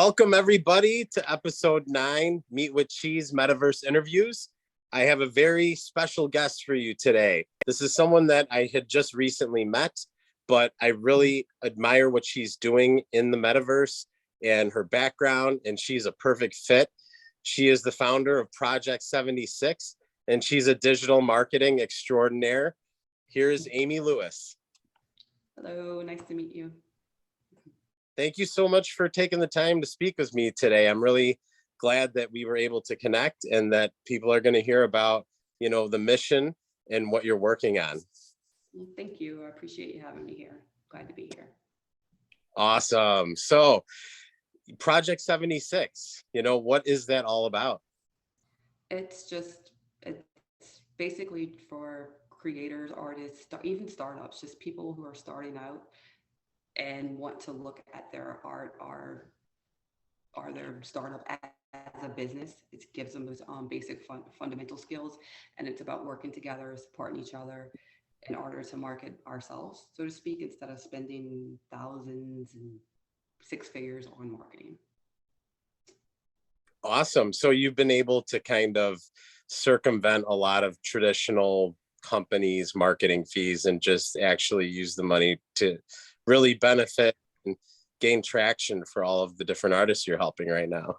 Welcome everybody to episode 9, Meet with Cheese Metaverse Interviews. I have a very special guest for you today. This is someone that I had just recently met, but I really admire what she's doing in the metaverse and her background, and she's a perfect fit. She is the founder of Project 76, and she's a digital marketing extraordinaire. Here's Amie Lewis. Hello, nice to meet you. Thank you so much for taking the time to speak with me today. I'm really glad that we were able to connect and that people are going to hear about, the mission and what you're working on. Well, thank you. I appreciate you having me here. Glad to be here. Awesome. So Project 76, what is that all about? It's basically for creators, artists, even startups, just people who are starting out and want to look at their art or their startup as a business. It gives them those basic fundamental skills, and it's about working together, supporting each other in order to market ourselves, so to speak, instead of spending thousands and six figures on marketing. Awesome. So you've been able to kind of circumvent a lot of traditional companies' marketing fees and just actually use the money to really benefit and gain traction for all of the different artists you're helping right now.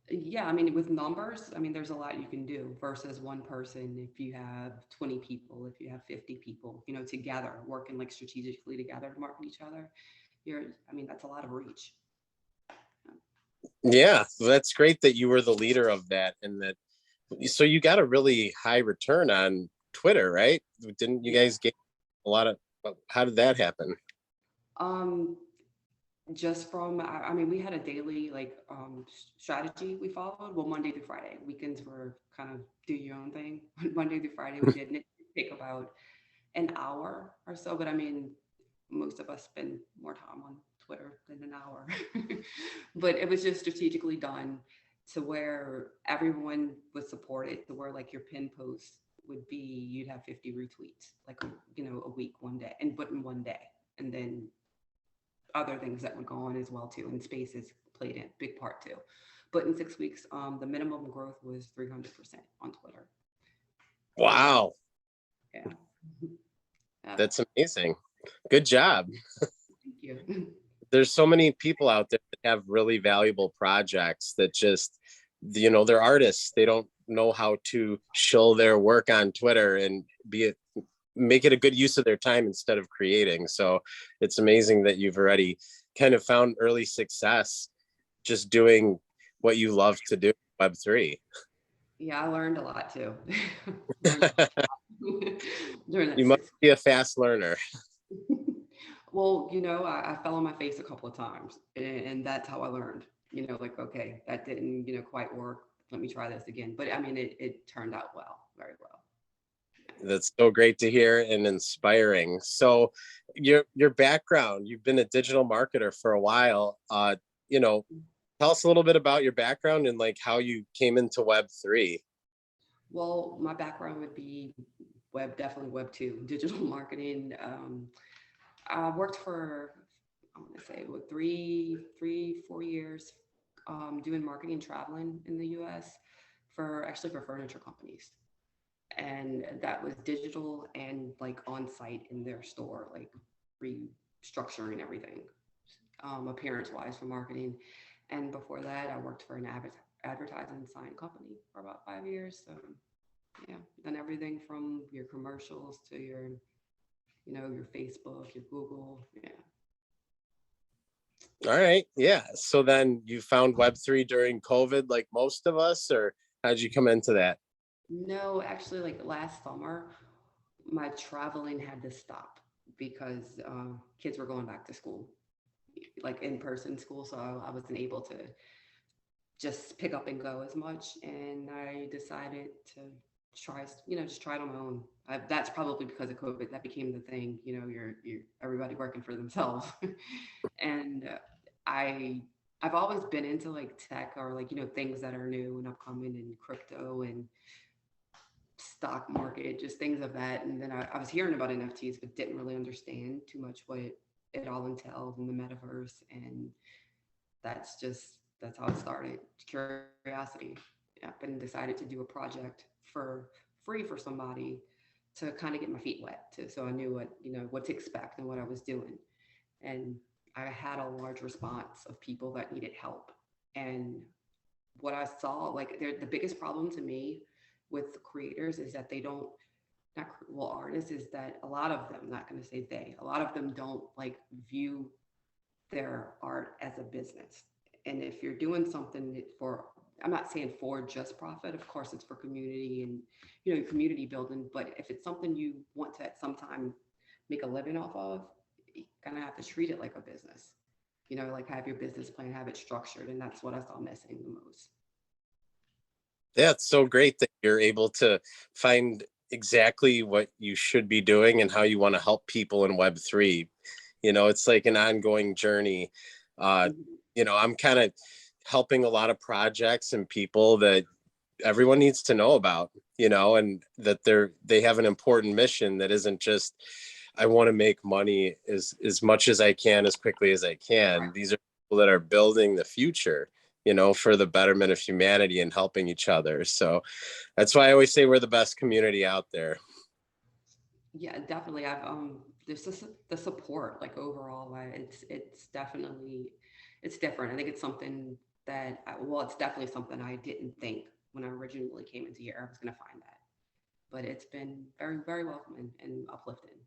Yeah, with numbers, there's a lot you can do versus one person. If you have 20 people, if you have 50 people, together, working like strategically together to market each other, that's a lot of reach. Yeah, that's great that you were the leader of that, and that, so you got a really high return on Twitter, right? Didn't you guys get a lot of, how did that happen? Just from, we had a daily strategy we followed. Well, Monday through Friday. Weekends were kind of do your own thing. Monday through Friday we did, and it take about an hour or so. But most of us spend more time on Twitter than an hour. But it was just strategically done to where everyone was supported, to where like your pin post would be, you'd have 50 retweets, a week, one day, but in one day. And then other things that would go on as well too, and spaces played in big part too. But in 6 weeks, the minimum growth was 300% on Twitter. Wow. Yeah. That's amazing. Good job. Thank you. There's so many people out there that have really valuable projects that just, they're artists. They don't know how to show their work on Twitter and make it a good use of their time instead of creating. So it's amazing that you've already kind of found early success just doing what you love to do, Web3. Yeah, I learned a lot too. You must be a fast learner. Well, I fell on my face a couple of times, and that's how I learned. Okay, that didn't, quite work. Let me try this again. But it turned out well, very well. That's so great to hear and inspiring. So your background, you've been a digital marketer for a while. Tell us a little bit about your background and how you came into Web3. Well, my background would be definitely Web 2, digital marketing. I worked for, I want to say, 4 years doing marketing, traveling in the US for furniture companies. And that was digital and on site in their store, restructuring everything, appearance wise for marketing. And before that, I worked for an advertising sign company for about 5 years. So yeah, done everything from your commercials to your, your Facebook, your Google. Yeah. All right. Yeah. So then you found Web3 during COVID, like most of us, or how'd you come into that? No, actually, last summer, my traveling had to stop because kids were going back to school, in-person school. So I wasn't able to just pick up and go as much. And I decided to try, just try it on my own. That's probably because of COVID. That became the thing, you're everybody working for themselves. And I've always been into tech or things that are new and upcoming, and crypto and stock market, just things of that. And then I was hearing about NFTs, but didn't really understand too much what it all entails in the metaverse. And that's how it started. Curiosity. Yep, and decided to do a project for free for somebody to kind of get my feet wet to, so I knew what to expect and what I was doing. And I had a large response of people that needed help. And what I saw, like the biggest problem to me with creators is that they don't, not well, artists, is that a lot of them, not going to say they, a lot of them don't like view their art as a business. And if you're doing something for, I'm not saying for just profit, of course it's for community and community building, but if it's something you want to at some time make a living off of, you kind of have to treat it like a business. Like have your business plan, have it structured, and that's what I saw missing the most. Yeah, it's so great that you're able to find exactly what you should be doing and how you want to help people in Web3. It's like an ongoing journey. Uh, I'm kind of helping a lot of projects and people that everyone needs to know about, and that they have an important mission that isn't just, I want to make money as much as I can, as quickly as I can. These are people that are building the future, for the betterment of humanity and helping each other. So that's why I always say we're the best community out there. Yeah, definitely. I've there's just the support, like overall, it's definitely, it's different. I think it's something that well, it's definitely something I didn't think when I originally came into here I was going to find that, but it's been very, very welcoming and uplifting.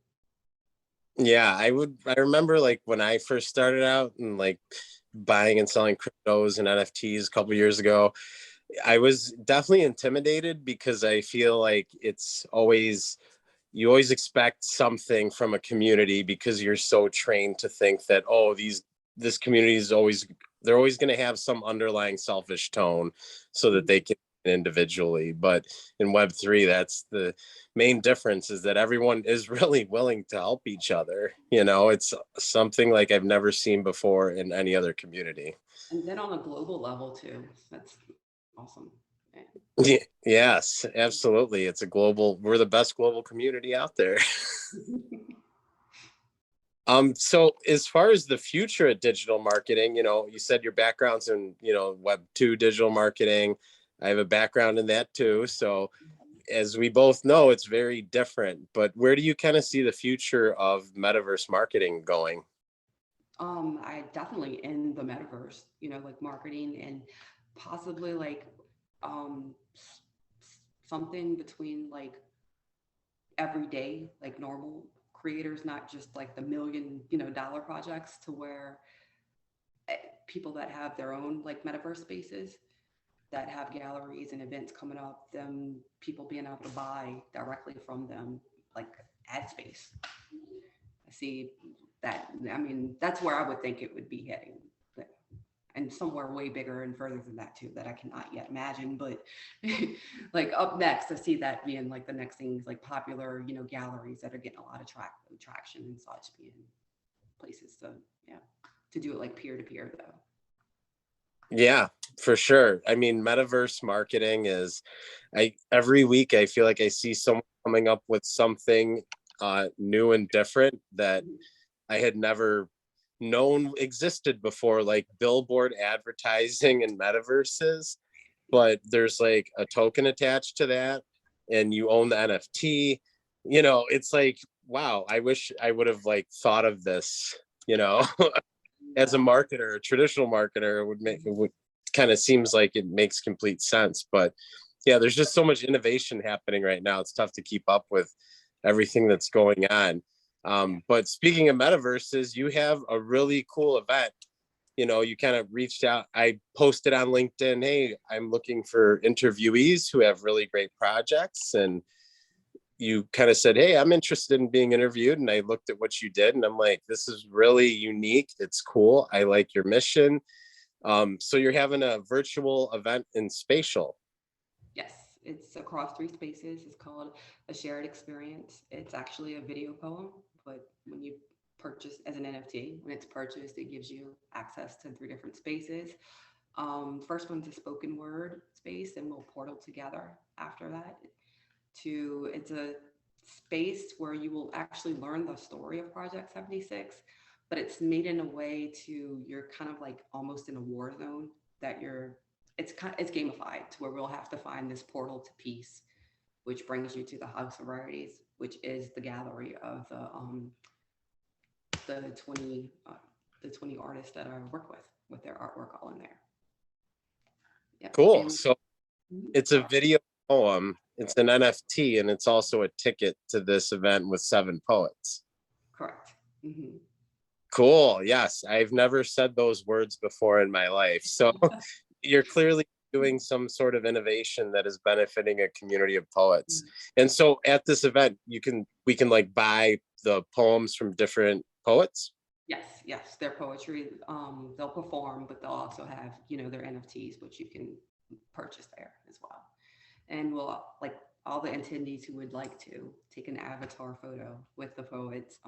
Yeah, I remember like when I first started out and like buying and selling cryptos and NFTs a couple years ago, I was definitely intimidated because I feel like you always expect something from a community because you're so trained to think that, oh, this community is they're always going to have some underlying selfish tone so that they can individually. But in Web3, that's the main difference, is that everyone is really willing to help each other. It's something like I've never seen before in any other community. And then on a global level too, that's awesome. Yes, absolutely. We're the best global community out there. So as far as the future of digital marketing, you said your background's in, Web 2 digital marketing. I have a background in that too. So as we both know, it's very different, but where do you kind of see the future of metaverse marketing going? I definitely in the metaverse, like marketing and possibly like something between like everyday, like normal creators, not just like the million, dollar projects, to where people that have their own like metaverse spaces that have galleries and events coming up, them people being able to buy directly from them, like ad space. I see that. I mean, that's where I would think it would be heading, and somewhere way bigger and further than that too, that I cannot yet imagine. But like up next, I see that being like the next things, like popular, galleries that are getting a lot of traction and such, being places to, yeah, to do it like peer to peer though. Yeah, for sure. I mean, metaverse marketing is, every week I feel like I see someone coming up with something new and different that I had never known existed before, like billboard advertising and metaverses. But there's like a token attached to that, and you own the NFT. It's like, wow, I wish I would have like thought of this, you know, as a marketer, a traditional marketer. It would kind of seems like it makes complete sense. But yeah, there's just so much innovation happening right now. It's tough to keep up with everything that's going on. But speaking of metaverses, you have a really cool event. You kind of reached out. I posted on LinkedIn, hey, I'm looking for interviewees who have really great projects. And you kind of said, hey, I'm interested in being interviewed. And I looked at what you did and I'm like, this is really unique. It's cool. I like your mission. So you're having a virtual event in Spatial. Yes, it's across three spaces. It's called A Shared Experience. It's actually a video poem, but when you purchase as an NFT, when it's purchased, it gives you access to three different spaces. First one's a spoken word space, and we'll portal together after that it's a space where you will actually learn the story of Project 76, but it's made in a way to you're kind of like almost in a war zone that it's gamified to where we'll have to find this portal to peace, which brings you to the House of Rarities, which is the gallery of the 20 the 20 artists that I work with their artwork all in there. Yep. Cool. And So it's a video poem, it's an NFT, and it's also a ticket to this event with 7 poets. correct. Mm-hmm. Cool. Yes, I've never said those words before in my life. So you're clearly doing some sort of innovation that is benefiting a community of poets. And so at this event, we can like buy the poems from different poets. Yes, their poetry. They'll perform, but they'll also have, their NFTs, which you can purchase there as well. And we'll like all the attendees who would like to take an avatar photo with the poets.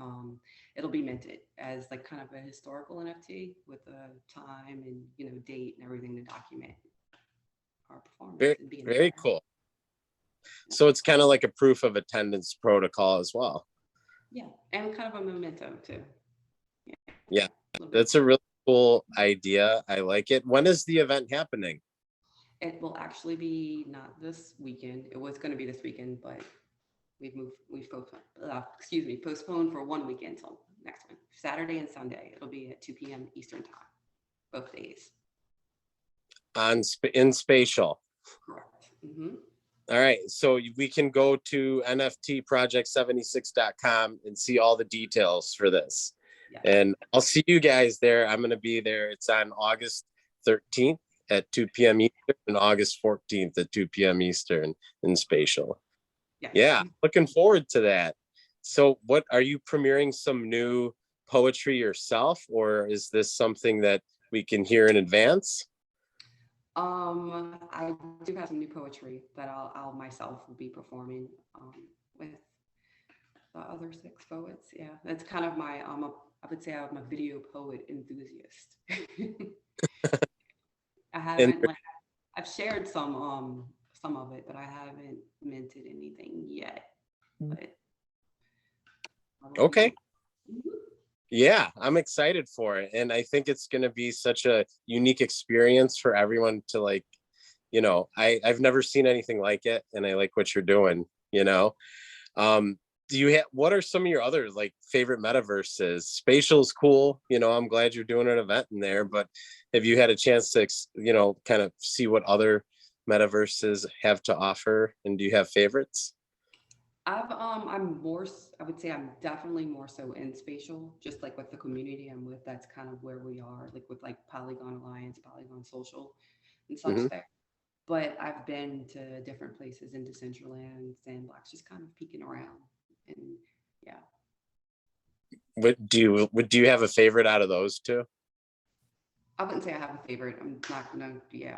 It'll be minted as like kind of a historical NFT with a time and date and everything to document our performance Very, and being very there. cool. So it's kind of like a proof of attendance protocol as well. Yeah, and kind of a memento too. Yeah, that's a really cool idea. I like it. When is the event happening? It will actually be not this weekend. It was going to be this weekend, but we've postponed for 1 weekend till next one. Saturday and Sunday. It'll be at 2 p.m. Eastern time, both days. In Spatial. Correct. Mm-hmm. All right, so we can go to nftproject76.com and see all the details for this. Yeah. And I'll see you guys there. I'm going to be there. It's on August 13th at 2 p.m. Eastern and August 14th at 2 p.m. Eastern in Spatial. Yeah, looking forward to that. So what, are you premiering some new poetry yourself, or is this something that we can hear in advance? I do have some new poetry that I'll myself will be performing with the other 6 poets. Yeah, that's kind of my I would say I'm a video poet enthusiast. I haven't I've shared some of it, but I haven't minted anything yet. But okay. Yeah, I'm excited for it. And I think it's going to be such a unique experience for everyone to like, I've never seen anything like it. And I like what you're doing, what are some of your other like favorite metaverses? Spatial's cool. I'm glad you're doing an event in there, but have you had a chance to, kind of see what other metaverses have to offer? And do you have favorites? I would say I'm definitely more so in Spatial, just like with the community I'm with. That's kind of where we are, like with like Polygon Alliance, Polygon Social, and such there. But I've been to different places in Decentraland, Sandbox, just kind of peeking around, and yeah. What do you have a favorite out of those two? I wouldn't say I have a favorite. I'm not gonna, yeah.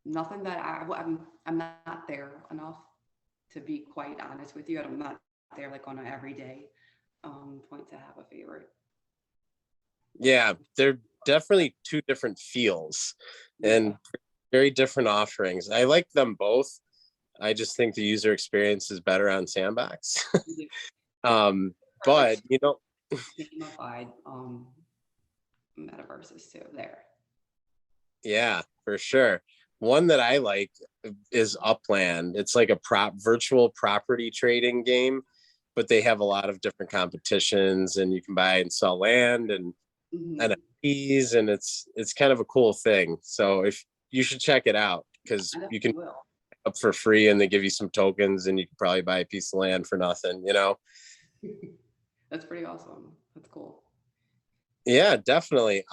Nothing that I'm not there enough to be quite honest with you. I'm not there like on an everyday point to have a favorite. Yeah, they're definitely 2 different feels and very different offerings. I like them both. I just think the user experience is better on Sandbox. But gamified metaverses too there. Yeah, for sure. One that I like is Upland. It's like a virtual property trading game, but they have a lot of different competitions, and you can buy and sell land and NFTs, and it's kind of a cool thing. So if you should check it out, because you can up for free and they give you some tokens and you can probably buy a piece of land for nothing, That's pretty awesome. That's cool. Yeah, definitely.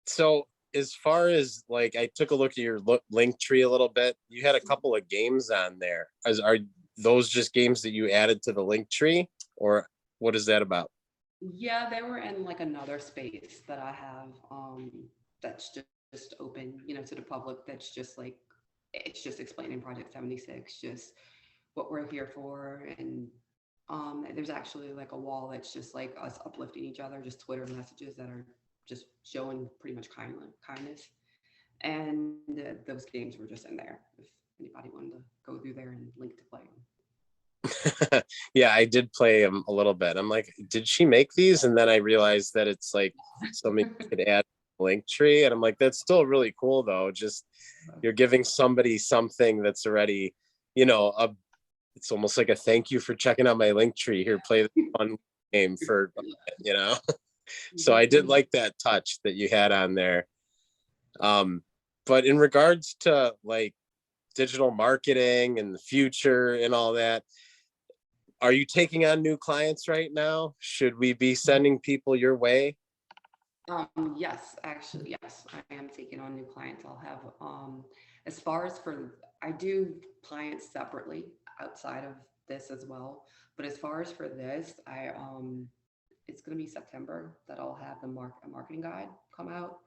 So as far as like, I took a look at your link tree a little bit. You had a couple of games on there. Are those just games that you added to the link tree, or what is that about? Yeah, they were in like another space that I have that's just open, to the public. That's just like, it's just explaining Project 76, just what we're here for. And there's actually like a wall that's just like us uplifting each other, just Twitter messages that are just showing pretty much kindness. And those games were just in there if anybody wanted to go through there and link to play them. Yeah, I did play them a little bit. I'm like, did she make these? And then I realized that it's like something you could add a link tree. And I'm like, that's still really cool though. Just you're giving somebody something that's already, it's almost like a thank you for checking out my link tree. Here, play this fun game for, you know. So I did like that touch that you had on there. But in regards to like digital marketing and the future and all that, are you taking on new clients right now? Should we be sending people your way? Yes, actually, yes, I am taking on new clients. I'll have, as far as for, I do clients separately outside of this as well. But as far as for this, it's going to be September that I'll have the a marketing guide come out.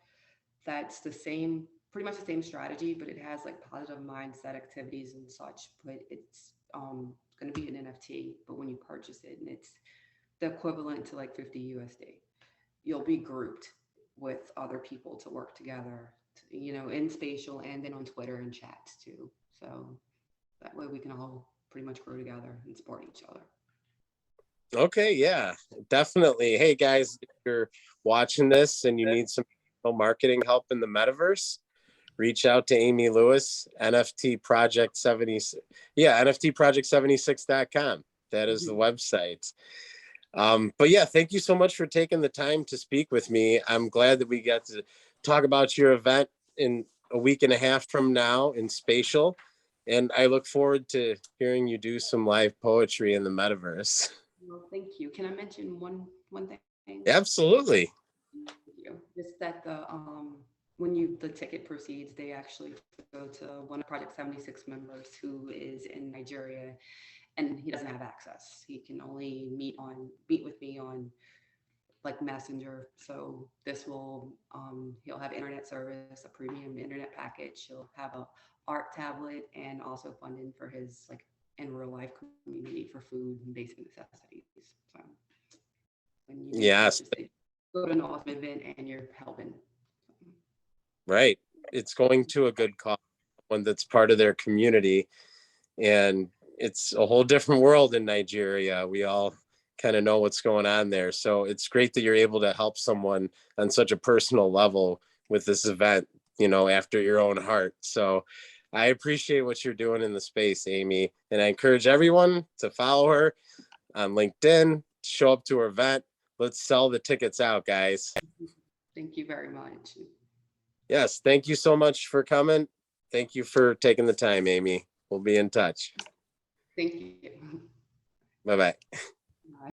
That's the same, pretty much the same strategy, but it has like positive mindset activities and such. But it's going to be an NFT, but when you purchase it, and it's the equivalent to like 50 USD, you'll be grouped with other people to work together, in spatial and then on Twitter and chats too. So that way we can all pretty much grow together and support each other. Okay, yeah, definitely. Hey guys, if you're watching this and you need some marketing help in the metaverse, reach out to Amie Lewis, NFT Project 70. Yeah, NFTproject76.com. That is the website. But yeah, thank you so much for taking the time to speak with me. I'm glad that we got to talk about your event in a week and a half from now in Spatial. And I look forward to hearing you do some live poetry in the metaverse. Well, thank you. Can I mention one thing? Absolutely. Thank you. Just that when the ticket proceeds, they actually go to one of Project 76 members who is in Nigeria, and he doesn't have access. He can only meet with me on like Messenger. So this will he'll have internet service, a premium internet package. He'll have a art tablet, and also funding for his like in real life community for food and basic necessities. So when you do Yes. purchase it, go to an awesome event and you're helping. Right. It's going to a good cause, one that's part of their community. And it's a whole different world in Nigeria. We all kind of know what's going on there. So it's great that you're able to help someone on such a personal level with this event, after your own heart. So I appreciate what you're doing in the space, Amie. And I encourage everyone to follow her on LinkedIn, show up to her event. Let's sell the tickets out, guys. Thank you very much. Yes, thank you so much for coming. Thank you for taking the time, Amie. We'll be in touch. Thank you. Bye-bye.